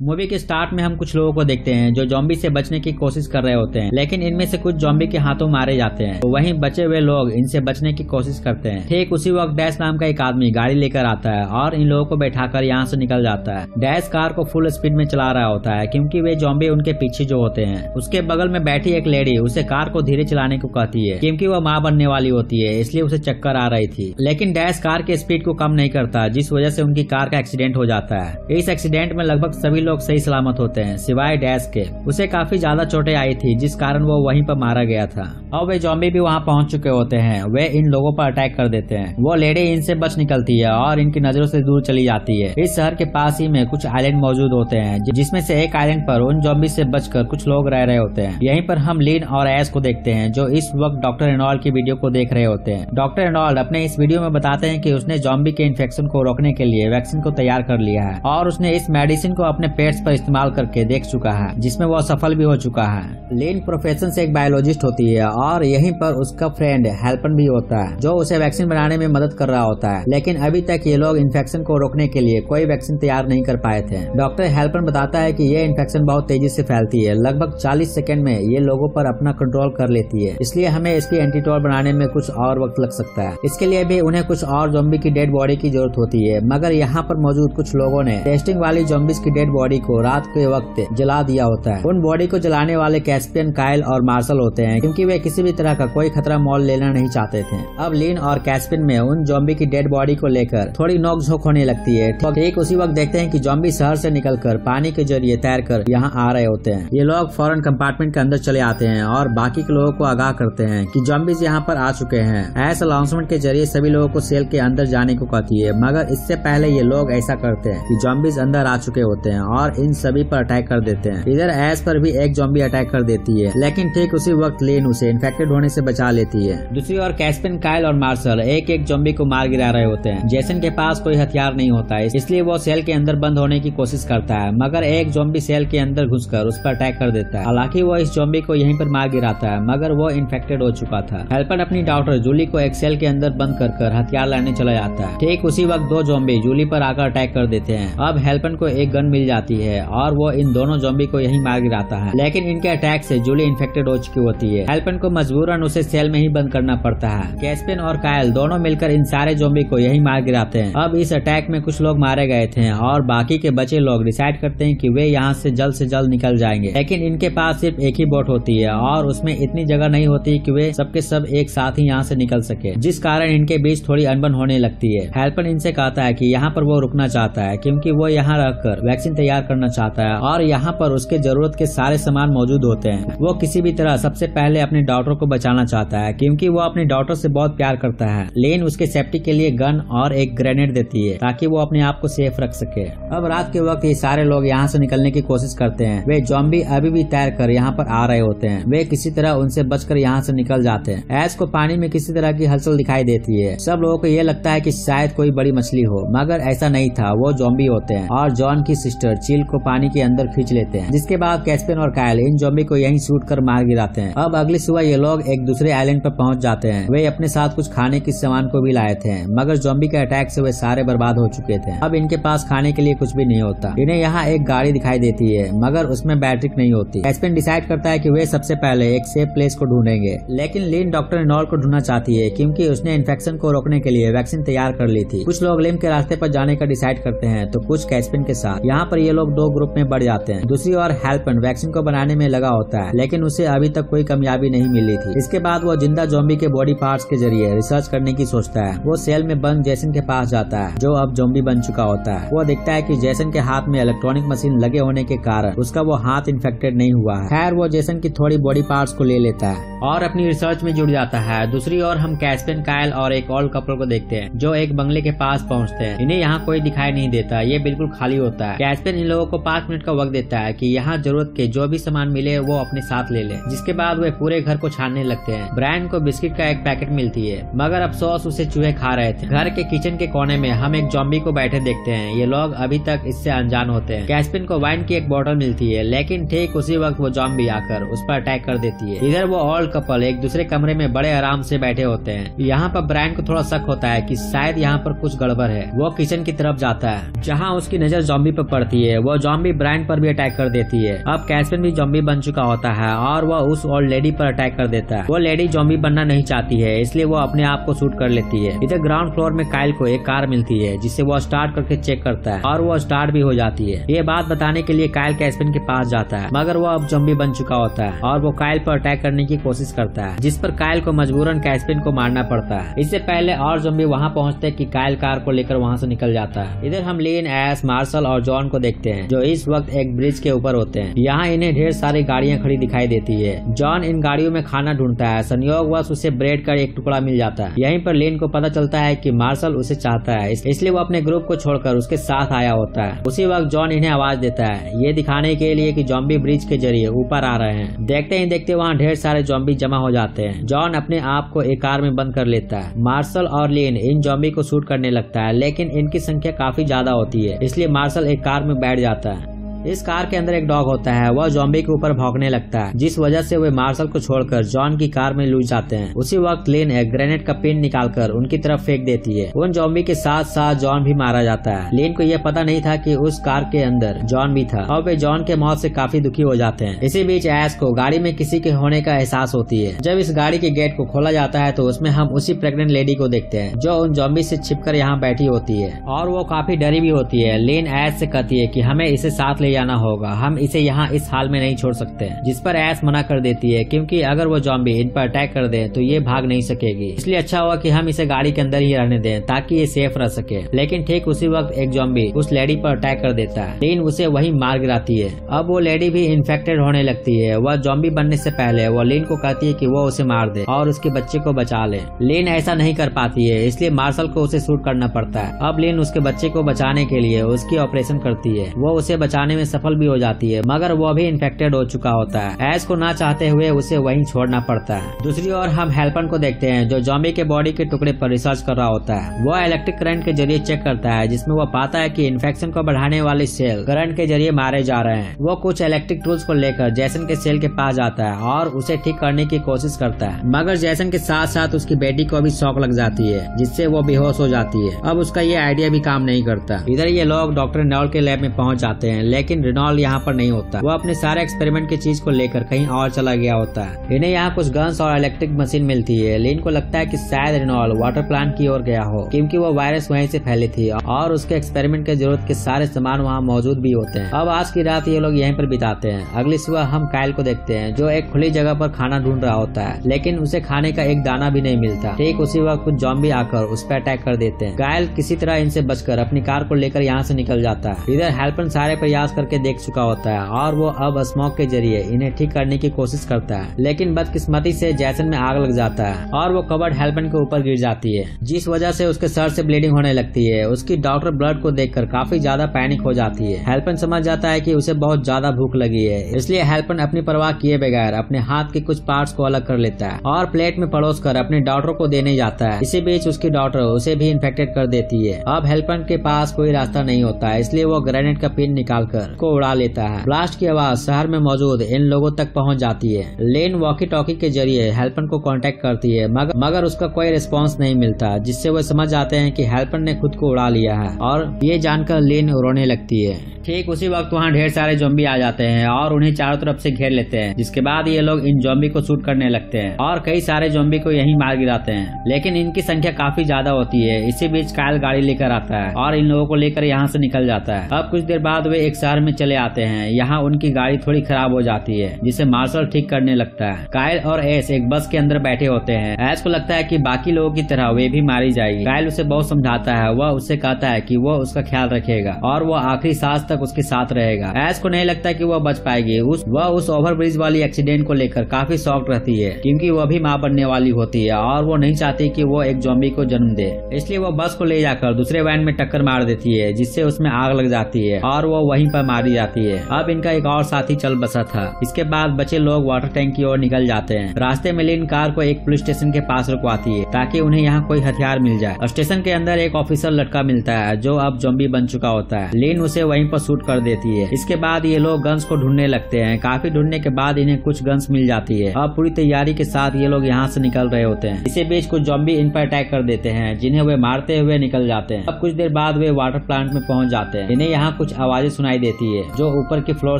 Movie के start में हम कुछ लोगों को देखते हैं जो जॉम्बी से बचने की कोशिश कर रहे होते हैं, लेकिन इनमें से कुछ जॉम्बी के हाथों मारे जाते हैं। वहीं बचे हुए लोग इनसे बचने की कोशिश करते हैं। ठीक उसी वक्त डैश नाम का एक आदमी गाड़ी लेकर आता है और इन लोगों को बैठाकर यहाँ से निकल जाता है। डैश कार को फुल स्पीड में चला रहा होता है क्योंकि वे जॉम्बी उनके पीछे जो होते हैं। उसके बगल में बैठी एक लेडी उसे कार को धीरे चलाने को कहती है क्योंकि वह माँ बनने वाली होती है, इसलिए उसे चक्कर आ रही थी। लेकिन डैश कार की स्पीड को कम नहीं करता, जिस वजह से उनकी कार का एक्सीडेंट हो जाता है। इस एक्सीडेंट में लगभग सभी लोग सही सलामत होते हैं सिवाय डैश के। उसे काफी ज्यादा चोटें आई थी जिस कारण वो वहीं पर मारा गया था। और वे जॉम्बी भी वहाँ पहुंच चुके होते हैं। वे इन लोगों पर अटैक कर देते हैं। वो लेडी इनसे बच निकलती है और इनकी नजरों से दूर चली जाती है। इस शहर के पास ही में कुछ आइलैंड मौजूद होते हैं जिसमें से एक आइलैंड पर उन जॉम्बी से बचकर कुछ लोग रह रहे होते हैं। यहीं पर हम लीन और ऐश को देखते हैं जो इस वक्त डॉक्टर रेनॉल्ड की वीडियो को देख रहे होते हैं। डॉक्टर रेनॉल्ड अपने इस वीडियो में बताते हैं कि उसने जॉम्बी के इन्फेक्शन को रोकने के लिए वैक्सीन को तैयार कर लिया है और उसने इस मेडिसिन को अपने पेट्स पर इस्तेमाल करके देख चुका है, जिसमें वो सफल भी हो चुका है। लीन प्रोफेशन से एक बायोलॉजिस्ट होती है और यहीं पर उसका फ्रेंड हेल्पन भी होता है जो उसे वैक्सीन बनाने में मदद कर रहा होता है। लेकिन अभी तक ये लोग इन्फेक्शन को रोकने के लिए कोई वैक्सीन तैयार नहीं कर पाए थे। डॉक्टर हेल्पन बताता है कि ये इन्फेक्शन बहुत तेजी से फैलती है, लगभग 40 सेकंड में ये लोगों पर अपना कंट्रोल कर लेती है, इसलिए हमें इसकी एंटीडोट बनाने में कुछ और वक्त लग सकता है। इसके लिए भी उन्हें कुछ और जॉम्बी की डेड बॉडी की जरूरत होती है, मगर यहाँ पर मौजूद कुछ लोगों ने टेस्टिंग वाली जॉम्बीज की डेड बॉडी को रात के वक्त जला दिया होता है। उन बॉडी को जलाने वाले कैस्पियन, काइल और मार्शल होते हैं क्योंकि वे किसी भी तरह का कोई खतरा मोल लेना नहीं चाहते थे। अब लीन और कैस्पियन में उन जॉम्बी की डेड बॉडी को लेकर थोड़ी नोकझोंक होने लगती है। ठीक उसी वक्त देखते हैं कि जॉम्बी शहर से निकलकर पानी के जरिए तैरकर यहाँ आ रहे होते हैं। ये लोग फौरन कंपार्टमेंट के अंदर चले आते हैं और बाकी के लोगों को आगाह करते हैं कि जॉम्बीज यहाँ पर आ चुके हैं। ऐसा अनाउंसमेंट के जरिए सभी लोगों को सेल के अंदर जाने को कहती है, मगर इससे पहले ये लोग ऐसा करते हैं कि जॉम्बीज अंदर आ चुके होते हैं और इन सभी पर अटैक कर देते हैं। इधर ऐश पर भी एक जॉम्बी अटैक कर देती है, लेकिन ठीक उसी वक्त लीन उसे इन्फेक्टेड होने से बचा लेती है। दूसरी ओर कैस्पियन, काइल और मार्शल एक एक जॉम्बी को मार गिरा रहे होते हैं। जेसन के पास कोई हथियार नहीं होता है, इसलिए वो सेल के अंदर बंद होने की कोशिश करता है, मगर एक जॉम्बी सेल के अंदर घुसकर उस पर अटैक कर देता है। हालांकि वो इस जॉम्बी को यहीं पर मार गिराता है, मगर वो इन्फेक्टेड हो चुका था। हेल्पर अपनी डॉक्टर जूली को एक सेल के अंदर बंद कर हथियार लाने चला जाता है। ठीक उसी वक्त दो जॉम्बी जूली पर आकर अटैक कर देते हैं। अब हेल्पर को एक गन मिल जाती है और वो इन दोनों जॉम्बी को यहीं मार गिराता है, लेकिन इनके अटैक से जूली इन्फेक्टेड हो चुकी होती है। हेल्पर को मजबूरन उसे सेल में ही बंद करना पड़ता है। कैस्पियन और काइल दोनों मिलकर इन सारे जॉम्बी को यहीं मार गिराते हैं। अब इस अटैक में कुछ लोग मारे गए थे और बाकी के बचे लोग डिसाइड करते हैं कि वे यहाँ से जल्द निकल जाएंगे, लेकिन इनके पास सिर्फ एक ही बोट होती है और उसमें इतनी जगह नहीं होती कि वे सबके सब एक साथ ही यहाँ से निकल सके, जिस कारण इनके बीच थोड़ी अनबन होने लगती है। हेल्पर इनसे कहता है कि यहाँ पर वो रुकना चाहता है क्योंकि वो यहाँ रहकर वैक्सीन तैयार करना चाहता है और यहाँ पर उसके जरूरत के सारे सामान मौजूद होते हैं। वो किसी भी तरह सबसे पहले अपने डॉक्टर को बचाना चाहता है क्योंकि वो अपनी डॉक्टर से बहुत प्यार करता है। लेन उसके सेफ्टी के लिए गन और एक ग्रेनेड देती है ताकि वो अपने आप को सेफ रख सके। अब रात के वक्त ये सारे लोग यहाँ से निकलने की कोशिश करते हैं। वे जॉम्बी अभी भी तैर कर यहाँ पर आ रहे होते हैं। वे किसी तरह उनसे बचकर यहाँ से निकल जाते हैं। ऐश को पानी में किसी तरह की हलचल दिखाई देती है। सब लोगों को ये लगता है कि शायद कोई बड़ी मछली हो, मगर ऐसा नहीं था, वो जॉम्बी होते हैं और जॉन की सिस्टर चिल को पानी के अंदर खींच लेते हैं, जिसके बाद कैस्पियन और काइल इन जॉम्बी को यहीं शूट कर मार गिराते हैं। अब अगली सुबह ये लोग एक दूसरे आइलैंड पर पहुंच जाते हैं। वे अपने साथ कुछ खाने की सामान को भी लाए थे, मगर जॉम्बी के अटैक से वे सारे बर्बाद हो चुके थे। अब इनके पास खाने के लिए कुछ भी नहीं होता। इन्हें यहाँ एक गाड़ी दिखाई देती है, मगर उसमें बैटरी नहीं होती। कैस्पियन डिसाइड करता है कि वे सबसे पहले एक सेफ प्लेस को ढूंढेंगे, लेकिन लीन डॉक्टर रेनॉल्ड को ढूंढना चाहती है क्योंकि उसने इन्फेक्शन को रोकने के लिए वैक्सीन तैयार कर ली थी। कुछ लोग लिम के रास्ते पर जाने का डिसाइड करते हैं तो कुछ कैस्पियन के साथ। यहाँ पर ये लोग दो ग्रुप में बढ़ जाते हैं। दूसरी ओर हेल्पन वैक्सीन को बनाने में लगा होता है, लेकिन उसे अभी तक कोई कामयाबी नहीं मिली थी। इसके बाद वो जिंदा जॉम्बी के बॉडी पार्ट्स के जरिए रिसर्च करने की सोचता है। वो सेल में बंद जेसन के पास जाता है जो अब जॉम्बी बन चुका होता है। वो देखता है कि जेसन के हाथ में इलेक्ट्रॉनिक मशीन लगे होने के कारण उसका वो हाथ इन्फेक्टेड नहीं हुआ है। खैर वो जेसन की थोड़ी बॉडी पार्ट्स को ले लेता है और अपनी रिसर्च में जुड़ जाता है। दूसरी ओर हम कैस्पियन, काइल और एक और कपल को देखते हैं जो एक बंगले के पास पहुंचते हैं। इन्हें यहाँ कोई दिखाई नहीं देता, ये बिल्कुल खाली होता है। कैस्पियन इन लोगों को 5 मिनट का वक्त देता है कि यहाँ जरूरत के जो भी सामान मिले वो अपने साथ ले ले, जिसके बाद वे पूरे घर को छानने लगते हैं। ब्रायन को बिस्किट का एक पैकेट मिलती है, मगर अफसोस उसे चूहे खा रहे थे। घर के किचन के कोने में हम एक जॉम्बी को बैठे देखते हैं। ये लोग अभी तक इससे अनजान होते हैं। कैस्पियन को वाइन की एक बोतल मिलती है, लेकिन ठीक उसी वक्त वो जॉम्बी आकर उस पर अटैक कर देती है। इधर वो ऑल कपल एक दूसरे कमरे में बड़े आराम से बैठे होते हैं। यहाँ पर ब्रायन को थोड़ा शक होता है कि शायद यहाँ पर कुछ गड़बड़ है। वो किचन की तरफ जाता है जहाँ उसकी नजर जॉम्बी पर पड़ती है। वो जॉम्बी ब्रायन पर भी अटैक कर देती है। अब कैस्पिन भी जॉम्बी बन चुका होता है और वह उस ओल्ड लेडी पर अटैक कर देता है। वो लेडी जॉम्बी बनना नहीं चाहती है, इसलिए वो अपने आप को शूट कर लेती है। इधर ग्राउंड फ्लोर में काइल को एक कार मिलती है जिसे वो स्टार्ट करके चेक करता है और वो स्टार्ट भी हो जाती है। ये बात बताने के लिए काइल कैस्पिन के पास जाता है, मगर वो अब जॉम्बी बन चुका होता है और वो काइल पर अटैक करने की कोशिश करता है, जिस पर काइल को मजबूरन कैस्पिन को मारना पड़ता है। इससे पहले और जॉम्बी वहाँ पहुँचते कि काइल कार को लेकर वहाँ से निकल जाता है। इधर हम लीन, एस, मार्शल और जॉन को देखते हैं जो इस वक्त एक ब्रिज के ऊपर होते हैं। यहाँ इन्हें ढेर सारी गाड़ियाँ खड़ी दिखाई देती है। जॉन इन गाड़ियों में खाना ढूंढता है। संयोगवश उसे ब्रेड का एक टुकड़ा मिल जाता है। यहीं पर लीन को पता चलता है कि मार्शल उसे चाहता है, इसलिए वो अपने ग्रुप को छोड़कर उसके साथ आया होता है। उसी वक्त जॉन इन्हें आवाज देता है, ये दिखाने के लिए कि जॉम्बी ब्रिज के जरिए ऊपर आ रहे हैं। देखते ही देखते वहाँ ढेर सारे जॉम्बी जमा हो जाते हैं। जॉन अपने आप को एक कार में बंद कर लेता है। मार्शल और लीन इन जॉम्बी को शूट करने लगता है, लेकिन इनकी संख्या काफी ज्यादा होती है, इसलिए मार्शल एक कार में बैठ जाता है। इस कार के अंदर एक डॉग होता है। वह जॉम्बी के ऊपर भौंकने लगता है, जिस वजह से वे मार्शल को छोड़कर जॉन की कार में लुढ़क जाते हैं। उसी वक्त लिन एक ग्रेनेड का पिन निकालकर उनकी तरफ फेंक देती है। उन जॉम्बी के साथ साथ जॉन भी मारा जाता है। लिन को यह पता नहीं था कि उस कार के अंदर जॉन भी था और वे जॉन के मौत से काफी दुखी हो जाते हैं। इसी बीच एस को गाड़ी में किसी के होने का एहसास होती है। जब इस गाड़ी के गेट को खोला जाता है तो उसमें हम उसी प्रेग्नेंट लेडी को देखते हैं जो उन जॉम्बी से छिपकर यहाँ बैठी होती है और वो काफी डरी भी होती है। लिन एस से कहती है कि हमें इसे साथ ले जाना होगा, हम इसे यहाँ इस हाल में नहीं छोड़ सकते, जिस पर एस मना कर देती है क्योंकि अगर वो जॉम्बी इन पर अटैक कर दे तो ये भाग नहीं सकेगी, इसलिए अच्छा होगा कि हम इसे गाड़ी के अंदर ही रहने दें ताकि ये सेफ रह सके। लेकिन ठीक उसी वक्त एक जॉम्बी उस लेडी पर अटैक कर देता है। लिन उसे वहीं मार गिराती है। अब वो लेडी भी इन्फेक्टेड होने लगती है। वह जॉम्बी बनने से पहले वो लिन को कहती है कि वो उसे मार दे और उसके बच्चे को बचा ले। लिन ऐसा नहीं कर पाती है, इसलिए मार्शल को उसे शूट करना पड़ता है। अब लिन उसके बच्चे को बचाने के लिए उसकी ऑपरेशन करती है। वो उसे बचाने में सफल भी हो जाती है, मगर वो भी इन्फेक्टेड हो चुका होता है। एस को ना चाहते हुए उसे वहीं छोड़ना पड़ता है। दूसरी ओर हम हेल्पन को देखते हैं जो जॉम्बी के बॉडी के टुकड़े पर रिसर्च कर रहा होता है। वो इलेक्ट्रिक करंट के जरिए चेक करता है, जिसमें वो पाता है कि इन्फेक्शन को बढ़ाने वाले सेल करंट के जरिए मारे जा रहे हैं। वो कुछ इलेक्ट्रिक टूल्स को लेकर जैसन के सेल के पास जाता है और उसे ठीक करने की कोशिश करता है, मगर जैसन के साथ साथ उसकी बेटी को भी शॉक लग जाती है, जिससे वो बेहोश हो जाती है। अब उसका ये आइडिया भी काम नहीं करता। इधर ये लोग डॉक्टर रेनॉल्ड के लैब में पहुंच जाते हैं, लेकिन रेनॉल्ड यहाँ पर नहीं होता। वो अपने सारे एक्सपेरिमेंट की चीज को लेकर कहीं और चला गया होता है। इन्हें यहाँ कुछ गन्स और इलेक्ट्रिक मशीन मिलती है। लिन को लगता है कि शायद रेनॉल्ड वाटर प्लांट की ओर गया हो, क्योंकि वो वायरस वहीं से फैली थी और उसके एक्सपेरिमेंट के जरूरत के सारे सामान वहाँ मौजूद भी होते हैं। अब आज की रात ये लोग यहीं पर बिताते हैं। अगली सुबह हम काइल को देखते हैं जो एक खुली जगह पर खाना ढूंढ रहा होता है, लेकिन उसे खाने का एक दाना भी नहीं मिलता। ठीक उसी वक्त कुछ जॉम्बी आकर उस पर अटैक कर देते हैं। काइल किसी तरह इनसे बचकर अपनी कार को लेकर यहाँ से निकल जाता है। इधर हेल्पन सारे प्रयास करके देख चुका होता है और वो अब स्मोक के जरिए इन्हें ठीक करने की कोशिश करता है, लेकिन बदकिस्मती से जैसन में आग लग जाता है और वो कबर्ड हेल्पन के ऊपर गिर जाती है, जिस वजह से उसके सर से ब्लीडिंग होने लगती है। उसकी डॉक्टर ब्लड को देखकर काफी ज्यादा पैनिक हो जाती है। हेल्पन समझ जाता है कि उसे बहुत ज्यादा भूख लगी है, इसलिए हेल्पन अपनी परवाह किए बगैर अपने हाथ के कुछ पार्ट्स को अलग कर लेता है और प्लेट में परोस कर अपने डॉक्टर को देने जाता है। इसी बीच उसकी डॉक्टर उसे भी इन्फेक्टेड कर देती है। अब हेल्पन के पास कोई रास्ता नहीं होता है, इसलिए वो ग्रेनेड का पिन निकालकर को उड़ा लेता है। ब्लास्ट की आवाज शहर में मौजूद इन लोगों तक पहुंच जाती है। लेन वॉकी टॉकी के जरिए हेल्पन को कांटेक्ट करती है, मगर उसका कोई रिस्पांस नहीं मिलता, जिससे वो समझ जाते हैं कि हेल्पन ने खुद को उड़ा लिया है और ये जानकर लेन रोने लगती है। ठीक उसी वक्त वहाँ ढेर सारे ज़ॉम्बी आ जाते हैं और उन्हें चारों तरफ से घेर लेते हैं, जिसके बाद ये लोग इन ज़ॉम्बी को शूट करने लगते हैं और कई सारे ज़ॉम्बी को यहीं मार गिराते हैं, लेकिन इनकी संख्या काफी ज्यादा होती है। इसी बीच काइल गाड़ी लेकर आता है और इन लोगों को लेकर यहाँ से निकल जाता है। अब कुछ देर बाद वे एक शहर में चले आते हैं। यहाँ उनकी गाड़ी थोड़ी खराब हो जाती है, जिसे मार्शल ठीक करने लगता है। काइल और एस एक बस के अंदर बैठे होते हैं। एस को लगता है कि बाकी लोगों की तरह वे भी मारी जाएगी। काइल उसे बहुत समझाता है। वह उससे कहता है कि वो उसका ख्याल रखेगा और वो आखिरी सांस तक उसके साथ रहेगा। एस को नहीं लगता कि वह बच पाएगी। वह उस ओवरब्रिज वाली एक्सीडेंट को लेकर काफी शॉक्ड रहती है, क्योंकि वह भी माँ बनने वाली होती है और वो नहीं चाहती कि वो एक ज़ॉम्बी को जन्म दे। इसलिए वो बस को ले जाकर दूसरे वैन में टक्कर मार देती है, जिससे उसमें आग लग जाती है और वो वहीं पर पर मारी जाती है। अब इनका एक और साथी चल बसा था। इसके बाद बचे लोग वाटर टैंक की ओर निकल जाते हैं। रास्ते में लिन कार को एक पुलिस स्टेशन के पास रुकवाती है ताकि उन्हें यहाँ कोई हथियार मिल जाए। स्टेशन के अंदर एक ऑफिसर लड़का मिलता है जो अब ज़ॉम्बी बन चुका होता है। लिन उसे वहीं पर शूट कर देती है। इसके बाद ये लोग गन्स को ढूंढने लगते हैं। काफी ढूंढने के बाद इन्हें कुछ गन्स मिल जाती है। अब पूरी तैयारी के साथ ये लोग यहाँ से निकल रहे होते हैं। इसी बीच कुछ ज़ॉम्बी इन पर अटैक कर देते हैं जिन्हें वे मारते हुए निकल जाते हैं। अब कुछ देर बाद वे वाटर प्लांट में पहुंच जाते हैं। इन्हें यहाँ कुछ आवाजें सुनाई देती है जो ऊपर की फ्लोर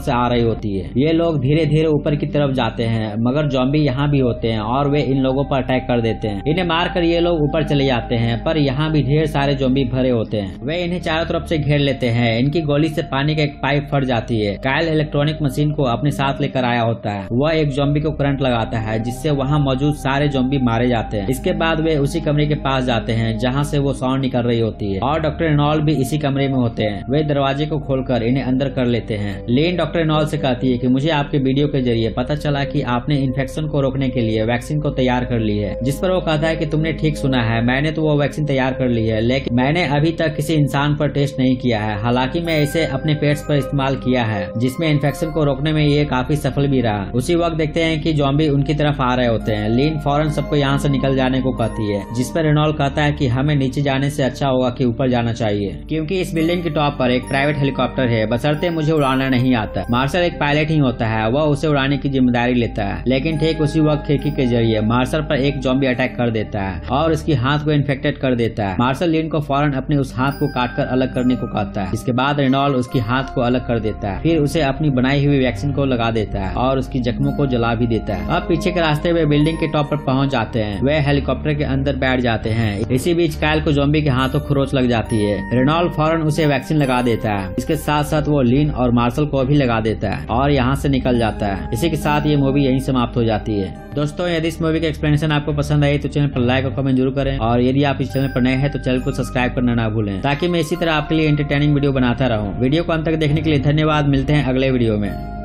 से आ रही होती है। ये लोग धीरे धीरे ऊपर की तरफ जाते हैं मगर ज़ॉम्बी यहाँ भी होते हैं और वे इन लोगों पर अटैक कर देते हैं। इन्हें मारकर ये लोग ऊपर चले जाते हैं पर यहाँ भी ढेर सारे ज़ॉम्बी भरे होते हैं। वे इन्हें चारों तरफ से घेर लेते हैं। इनकी गोली से पानी का एक पाइप फट जाती है। कायल इलेक्ट्रॉनिक मशीन को अपने साथ लेकर आया होता है। वह एक ज़ॉम्बी को करंट लगाता है जिससे वहाँ मौजूद सारे ज़ॉम्बी मारे जाते हैं। इसके बाद वे उसी कमरे के पास जाते हैं जहाँ से वो साउंड निकल रही होती है और डॉक्टर रेनॉल्ड भी इसी कमरे में होते हैं। वे दरवाजे को खोलकर इन्हें अंदर कर लेते हैं। लिन डॉक्टर रेनॉल्ड से कहती है कि मुझे आपके वीडियो के जरिए पता चला कि आपने इन्फेक्शन को रोकने के लिए वैक्सीन को तैयार कर ली है। जिस पर वो कहता है कि तुमने ठीक सुना है, मैंने तो वो वैक्सीन तैयार कर ली है लेकिन मैंने अभी तक किसी इंसान पर टेस्ट नहीं किया है। हालांकि मैं इसे अपने पेट्स पर इस्तेमाल किया है जिसमें इन्फेक्शन को रोकने में ये काफी सफल भी रहा। उसी वक्त देखते हैं कि ज़ॉम्बी उनकी तरफ आ रहे होते हैं। लिन फौरन सबको यहाँ से निकल जाने को कहती है जिस पर रेनॉल्ड कहता है कि हमें नीचे जाने से अच्छा होगा कि ऊपर जाना चाहिए क्योंकि इस बिल्डिंग के टॉप पर एक प्राइवेट हेलीकॉप्टर है बशर्ते मुझे उड़ाना नहीं आता। मार्शल एक पायलट ही होता है, वह उसे उड़ाने की जिम्मेदारी लेता है लेकिन ठीक उसी वक्त खिड़की के जरिए मार्शल पर एक ज़ॉम्बी अटैक कर देता है और उसकी हाथ को इन्फेक्टेड कर देता है। मार्शल लिन को फौरन अपने उस हाथ को काटकर अलग करने को कहता है। इसके बाद रेनॉल्ड उसकी हाथ को अलग कर देता है, फिर उसे अपनी बनाई हुई वैक्सीन को लगा देता है और उसकी जख्मों को जला भी देता है। अब पीछे के रास्ते वे बिल्डिंग के टॉप पर पहुंच जाते हैं। वे हेलीकॉप्टर के अंदर बैठ जाते हैं। इसी बीच कायल को ज़ॉम्बी के हाथों खरोच लग जाती है। रेनॉल्ड फौरन उसे वैक्सीन लगा देता है। इसके साथ साथ वो लिन और मार्शल को भी लगा देता है और यहाँ से निकल जाता है। इसी के साथ ये मूवी यहीं समाप्त हो जाती है। दोस्तों यदि इस मूवी का एक्सप्लेनेशन आपको पसंद आई तो चैनल पर लाइक और कमेंट जरूर करें और यदि आप इस चैनल पर नए हैं तो चैनल को सब्सक्राइब करना ना भूलें ताकि मैं इसी तरह आपके लिए एंटरटेनिंग वीडियो बनाता रहूं। वीडियो को अंत तक देखने के लिए धन्यवाद। मिलते हैं अगले वीडियो में।